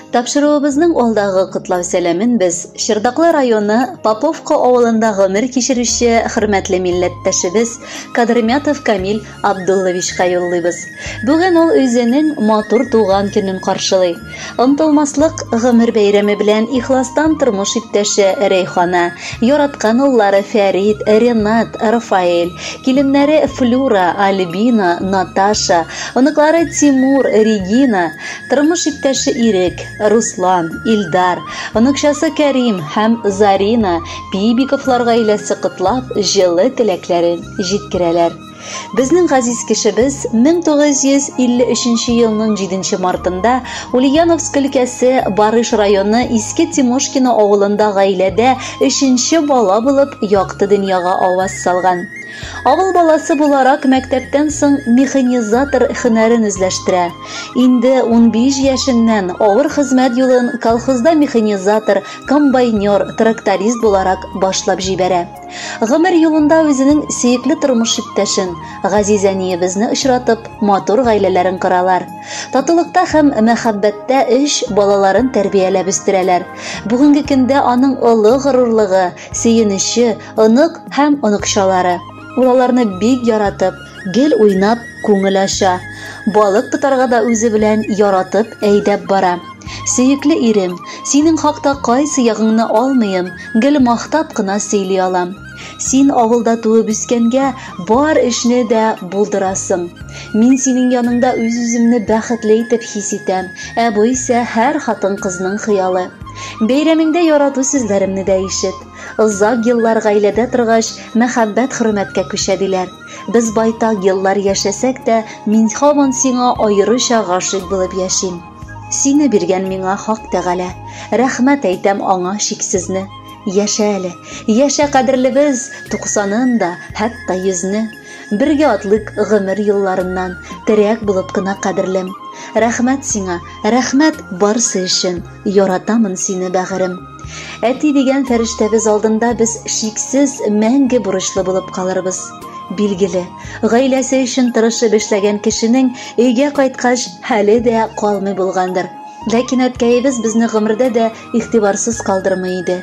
Тапшыруыбызның алдагы котлау сәламен без Шырдаклы районы Поповка авылында гомер кичерүче хөрмәтле милләттәшебез Кадырмятов Камил Абдулловичка юллыйбыз. Бүген ул үзенең матур туган көнен каршылый. Онтылмаслык гомер бәйрәме белән ихластан тормыш иптәше Рәйхана, яраткан уллары Фәрид, Ренат, Рафаэль, киленнәре Флюра, Альбина, Наташа, оныклары Тимур, Регина, тормыш иптәше Ирек, Руслан, Илдар, оныкчасы Кәрим һәм Зарина Бибиковлар гаиләсе котлап, җылы теләкләрен җиткерәләр. Безнең газиз кешебез 1953 елның 7 мартында Ульяновск өлкәсе Барыш районы Иске Тимошкино авылында гаиләдә 3нче бала булып якты дөньяга аваз салган. Авыл баласы буларак мәктәптән соң механизатор һөнәрен үзләштерә. Инде 15 яшеннән авыр хезмәт юлын колхозда механизатор, комбайнер, тракторист буларак башлап җибәрә. Гомер юлында үзенең сөекле тормыш иптәшен, Газизәниебезне очратып, матур гаиләләрен коралар. Татулыкта һәм мәхәббәттә балаларын тәрбияләп үстерәләр. Бүгенге көндә аның олы горурлыгы, сөенече, онык һәм оныкчалары. Ул аларны бик яратып, гел уйнап, күңел аша. Балык тотарга да үзе белән яратып, әйдәп бара. Сөекле ирем, синең хакта кайсы ягыңны алмыйм, гел мактап кына сөйли алам. Син авылда туып үскәнгә бар эшне дә булдырасың. Мин синең яныңда үз-үземне бәхетле итеп хис итәм, ә бу исә һәр хатын-кызның хыялы. Бәйрәмеңдә ярату сүзләремне дә ишет. Озак еллар гаиләдә торгач, мәхәббәт хөрмәткә күчәдиләр. Без байтак еллар яшәсәк тә, мин һаман сиңа аеруча гашыйк булып яшим. Сине биргән миңа Хак Тәгалә. Рәхмәт әйтәм аңа чиксезне. Яшә әле, яшә кадерлебез 90-ын да, хәтта 100-не. Бергә атлык гомер юлларыннан, терәк булып кына кадерлем. Рәхмәт сиңа, рәхмәт барсы өчен, яратамын сине бәгырем. Әти дигән фәрештәбез алдында без шиксез мәңге бурычлы булып калырбыз. Билгеле, гаиләсе өчен тырышып эшләгән кешенең өйгә кайткач хәле дә калмый булгандыр. Ләкин әткәйебез безне гомердә дә игътибарсыз калдырмый иде.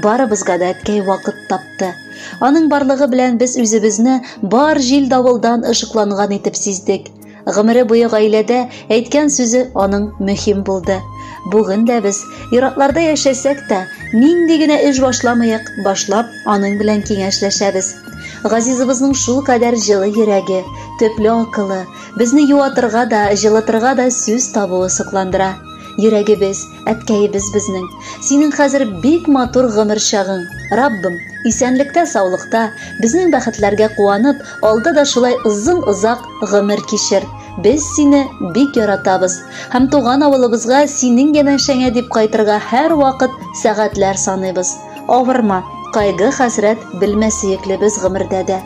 Барыбызга да әткәй вакыт тапты. Аның барлыгы белән без үзебезне бар җил давылдан ышыкланган итеп сиздек. Гомере буе гаиләдә әйткән сүзе аның мөһим булды. Бүген дә без иратларда яшәсәк тә, нинди генә эш башламыйк, башлап аның белән киңәшләшәбез. Газизыбызның шул кадәр җылы йөрәге, төпле акылы, безне юатырга да, җылытырга да сүз табуы сокландыра. Йөрәгебез, әткәйебез безнең. Синең хәзер бик матур гомер чагың. Раббым, исәнлектә, саулыкта, безнең бәхетләргә куанып, алда да шулай озын-озак гомер кичер. Без сине бик яратабыз. Һәм туган авылыбызга синең янәшәңә дип кайтырга һәр вакыт сәгатьләр саныйбыз. Авырма, кайгы, хәсрәт белмәсеклебез гомердә дә.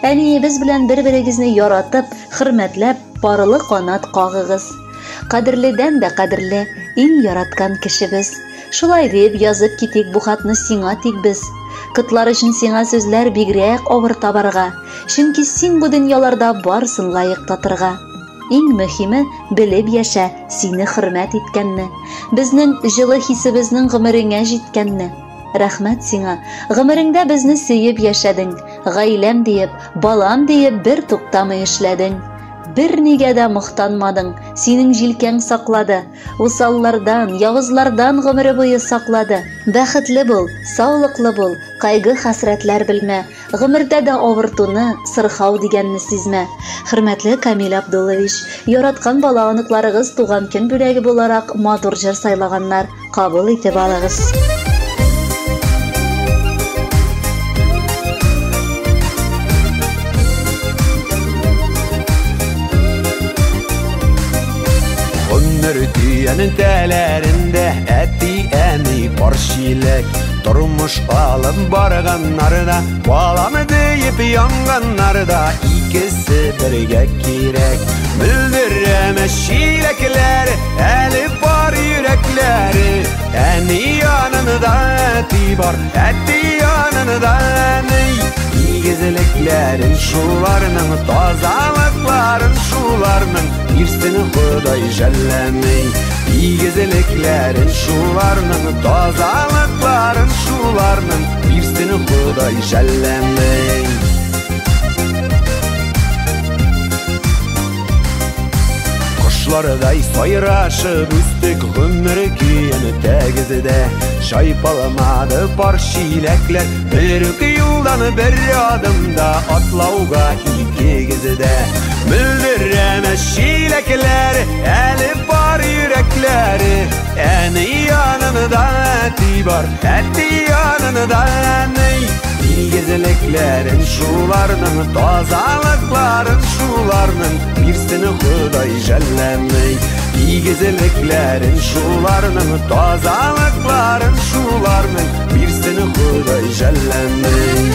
Әниебез белән бер-берегезне яратып, хөрмәтләп, парылы канат кагыгыз. Кадерледән дә кадерле, иң яраткан кешебез. Шулай дип язып китик бу хатны сиңа тик без. Кытлар өчен сиңа сүзләр бигрәк авыр табарга, чөнки син бу дөньяларда барсын лаек татырга. Иң мөһиме белеп яшә, сине хөрмәт иткәнне, безнең җылы хисебезнең гомереңә җиткәнне. Рәхмәт сиңа, гомереңдә безне сөеп яшәдең, гаиләм диеп, балам диеп бер туктамый эшләдең. Бер нигә дә мактанмадың, синең җилкәң саклады, усаллардан, явызлардан гомере буе саклады. Бәхетле бул, саулыклы бул, кайгы, хәсрәтләр белмә, гомердә дә авыртуны, сырхау дигәнне сизмә. Хөрмәтле Камил Абдуллович, яраткан бала аныкларыгыз туган көн бүләге буларак матур җыр сайлаганнар, кабул итеп алыгыз. Dünyanın tәләрендә әти-әни бар чиләк. Тормыш алып барганнарда, баламы диеп янганнарда, икесе бергә кирәк. Мөлдерәмәс чиләкләр, әле бар йөрәкләре. Әни янында әти бар, әти янында әни. Игезлекле İgizliklerin şularının tazalıkların şularının birisini Xuday jellemey. İgizliklerin şularının tazalıkların şularının birisini Xuday jellemey. Kuşlarday soyraşıp üstük ömür kiyeni tegizide şaypalamadı par şilekler bir yıldan bir adımda atlauga iki gizide müldiremez şilekler eli par yürekleri eni yanında eti var eti yanında ney. İgizliklerin şularının tazalıkların şularının birisini Xuday jellemey. İgizliklerin şularının tazalıkların şularının birisini Xuday jellemey.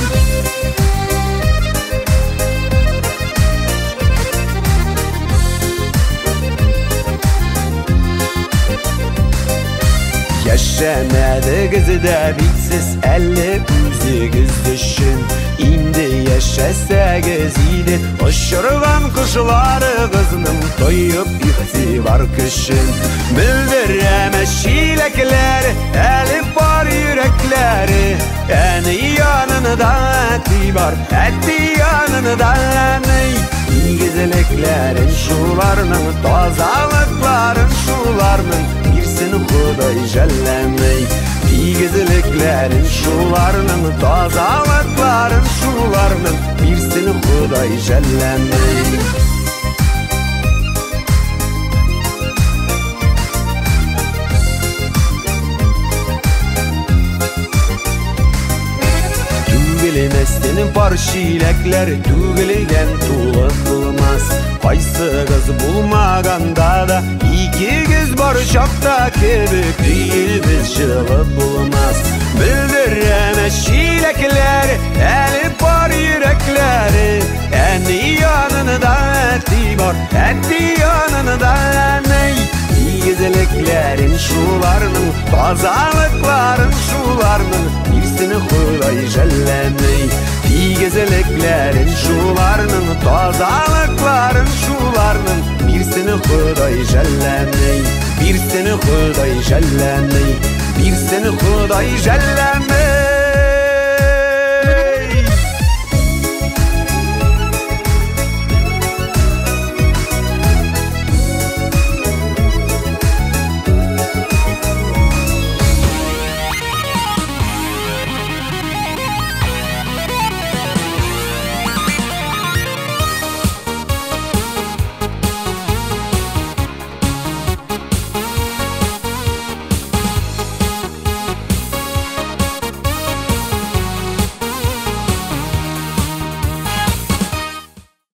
Yaşamadı kızıda bitsiz 58 düşün. İndi yaşasagiz idi uçurgan kuşları kızının toyup ihtibar kışın. Bildiremez şilekler eli var yürekleri eni yanında eti var eti yanında ney. İgizliklerin şularının tazalıkların şularının birisini Xuday jellemey. İgizliklerin şularının tazalıkların şularının birisini Xuday jellemey. Tügülmesinin par şilekler tügülgen tuğluk bulmaz. Qaysı kız bulmaganda da iki kız var şapta kebik değil biz şılıp bulmaz. Bildiremez şilekler eli var yürekleri eni yanında eti var eti yanında ney. İgizliklerin şularının tazalıkların şularının birisini Xuday jellemey. İgizliklerin şularının tazalıkların şularının birisini Xuday jellemey. Birisini Xuday jellemey. Birisini Xuday jellemey.